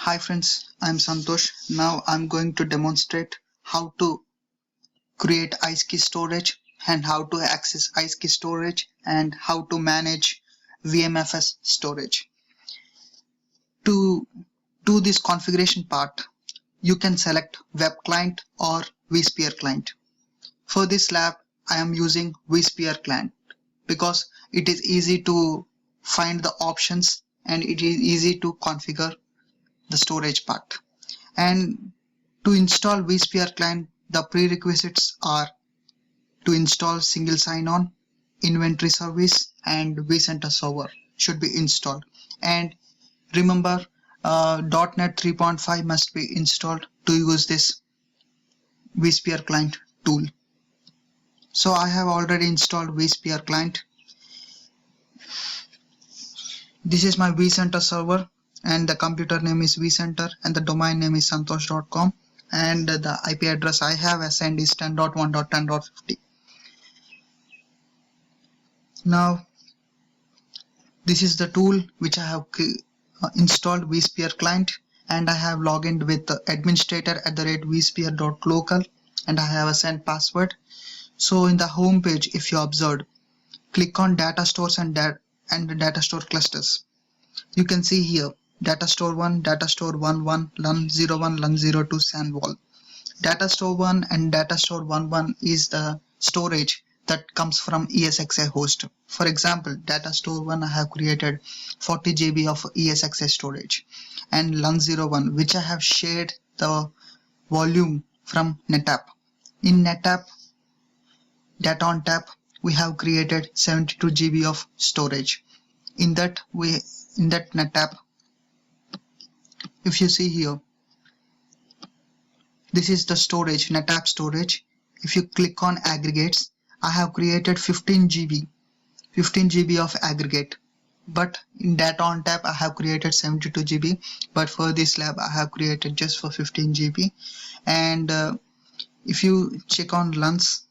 Hi friends, I'm Santosh. Now I'm going to demonstrate how to create iSCSI storage and how to access iSCSI storage and how to manage VMFS storage. To do this configuration part, you can select web client or vSphere client. For this lab, I am using vSphere client because it is easy to find the options and it is easy to configure the storage part. And to install vSphere client, the prerequisites are to install single sign-on, inventory service, and vCenter server should be installed. And remember, .NET 3.5 must be installed to use this vSphere client tool. So I have already installed vSphere client. This is my vCenter server and the computer name is vCenter and the domain name is santosh.com and the IP address I have assigned is 10.1.10.50. Now this is the tool which I have installed vSphere client, and I have logged in with administrator@vsphere.local and I have assigned password. So in the home page, if you observed, click on data stores and data store clusters. You can see here data store 1, data store 11, LUN01, LUN02, SANVOL. Data store 1 and data store 11 is the storage that comes from ESXi host. For example, data store 1 I have created 40 GB of ESXi storage, and LUN01 which I have shared the volume from NetApp. In NetApp data on tap we have created 72 GB of storage. In that NetApp, if you see here, this is the storage, NetApp storage. If you click on aggregates, I have created 15 GB of aggregate, but in data on tap I have created 72 GB, but for this lab I have created just for 15 GB. And if you check on LUNs,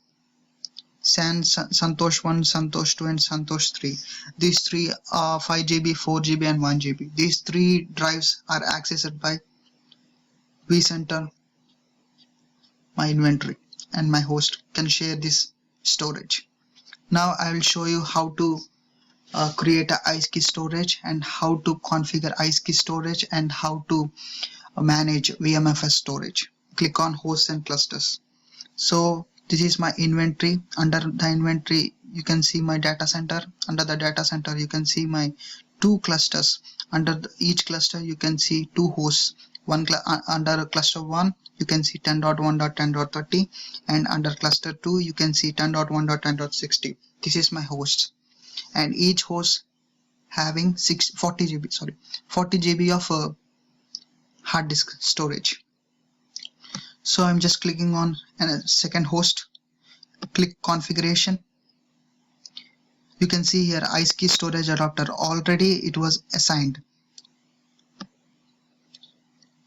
Santosh 1, Santosh 2 and Santosh 3, these three are 5 GB, 4 GB and 1 GB. These three drives are accessed by vCenter, my inventory, and my host can share this storage. Now I will show you how to create a iSCSI storage and how to configure iSCSI storage and how to manage VMFS storage. Click on hosts and clusters. So this is my inventory. Under the inventory you can see my data center. Under the data center you can see my two clusters. Under each cluster you can see two hosts. Under cluster 1 you can see 10.1.10.30 and under cluster 2 you can see 10.1.10.60. This is my host, and each host having 40 GB of hard disk storage. So I'm just clicking on a second host, click configuration. You can see here iSCSI storage adapter, already it was assigned.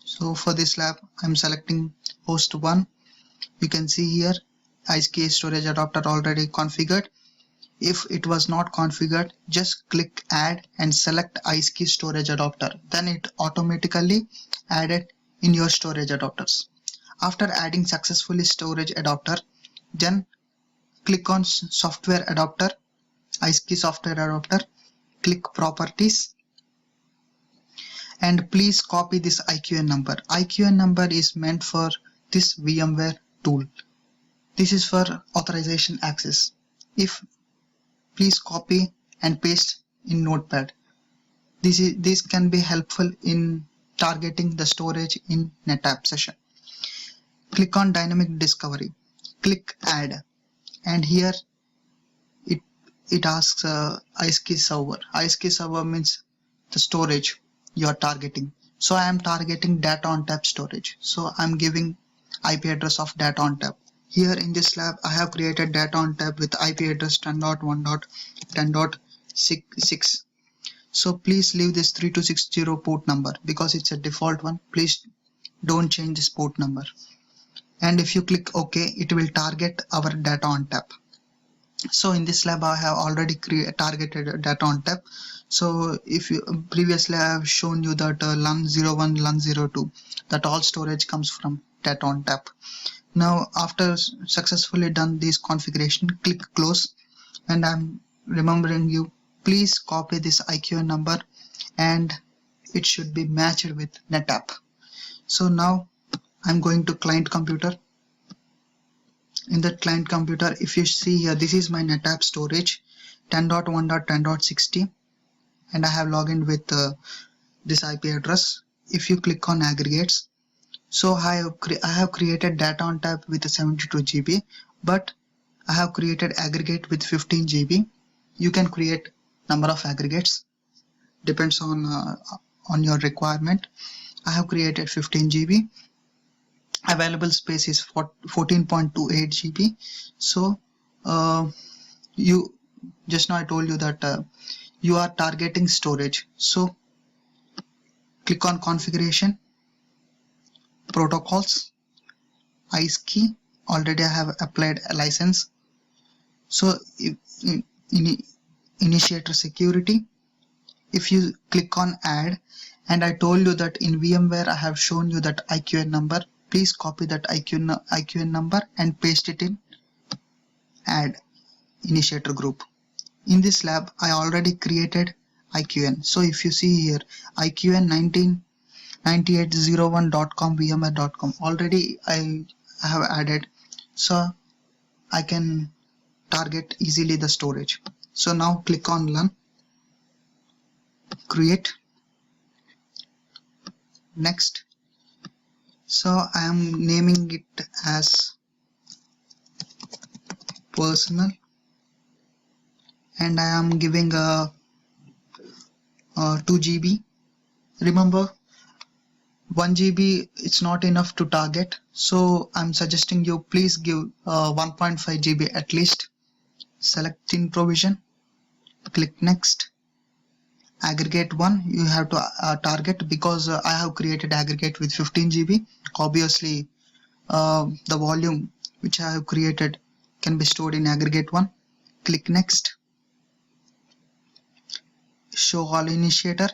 So for this lab I'm selecting host 1. You can see here iSCSI storage adapter already configured. If it was not configured, just click add and select iSCSI storage adapter, then it automatically added in your storage adapters. After adding successfully storage adapter, then click on software adapter, iSCSI software adapter, click properties, and please copy this IQN number. IQN number is meant for this VMware tool. This is for authorization access. Please copy and paste in Notepad. This can be helpful in targeting the storage in NetApp session. Click on dynamic discovery, click add, and here it asks iSCSI server. iSCSI server means the storage you are targeting. So I am targeting data on tap storage. So I'm giving IP address of data on tap. Here in this lab I have created data on tap with IP address 10.1.10.6. So please leave this 3260 port number because it's a default one. Please don't change this port number. And if you click OK, it will target our data on tap. So in this lab I have already targeted data on tap. So if you previously I have shown you that LUN01, LUN02, that all storage comes from data on tap. Now after successfully done this configuration, click close, and I'm remembering you, please copy this IQN number and it should be matched with NetApp. So now I'm going to client computer. In that client computer, if you see here, this is my NetApp storage 10.1.10.60, and I have logged in with this IP address. If you click on aggregates, so I have created data on tap with 72 GB, but I have created aggregate with 15 GB. You can create number of aggregates, depends on your requirement. I have created 15 GB. Available space is 14.28 GB. So you just now I told you that you are targeting storage. So click on configuration, protocols, iSCSI. Already I have applied a license. So initiator security, if you click on add, and I told you that in VMware I have shown you that IQN number, please copy that IQN number and paste it in add initiator group. In this lab I already created IQN. So if you see here IQN 199801.com vmware.com, already I have added, so I can target easily the storage. So now click on LUN, create, next. So I am naming it as personal, and I am giving a 2 GB. Remember, 1 GB it's not enough to target, so I'm suggesting you please give 1.5 GB at least. Select in provision, click next. Aggregate 1 you have to target, because I have created aggregate with 15 GB. Obviously the volume which I have created can be stored in aggregate 1. Click next. Show all initiator.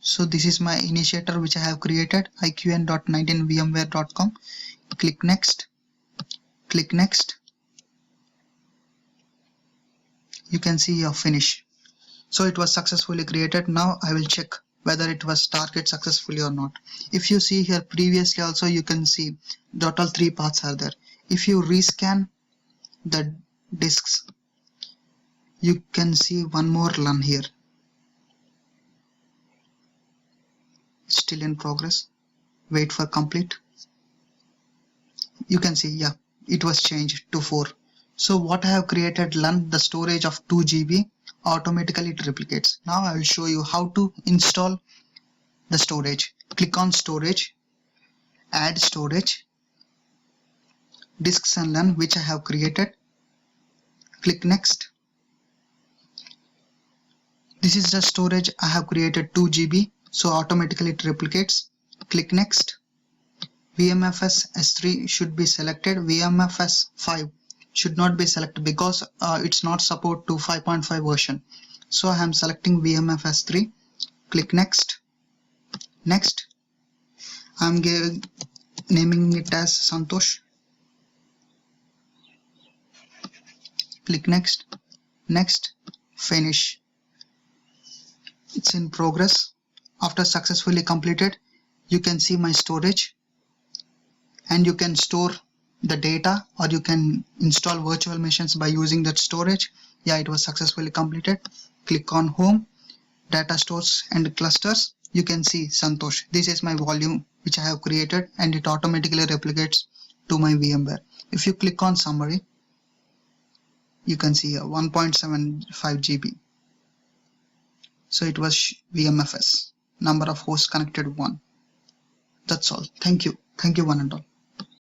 So this is my initiator which I have created, iqn.19vmware.com. click next, click next. You can see your finish. So it was successfully created. Now I will check whether it was targeted successfully or not. If you see here previously also, you can see total 3 paths are there. If you rescan the disks, you can see one more LUN here. Still in progress. Wait for complete. You can see, yeah, it was changed to 4. So what I have created LUN, the storage of 2 GB, automatically it replicates. Now I will show you how to install the storage. Click on storage, add storage, disks and LUN which I have created. Click next. This is the storage I have created, 2 GB, so automatically it replicates. Click next. VMFS S3 should be selected. VMFS 5 should not be selected because it's not support to 5.5 version. So I am selecting VMFS 3. Click next. Next. I am naming it as Santosh. Click next. Next. Finish. It's in progress. After successfully completed, you can see my storage, and you can store the data, or you can install virtual machines by using that storage. Yeah, it was successfully completed. Click on home, data stores and clusters. You can see Santosh. This is my volume which I have created, and it automatically replicates to my VMware. If you click on summary, you can see here 1.75 GB. So it was VMFS. Number of hosts connected 1. That's all. Thank you. Thank you one and all.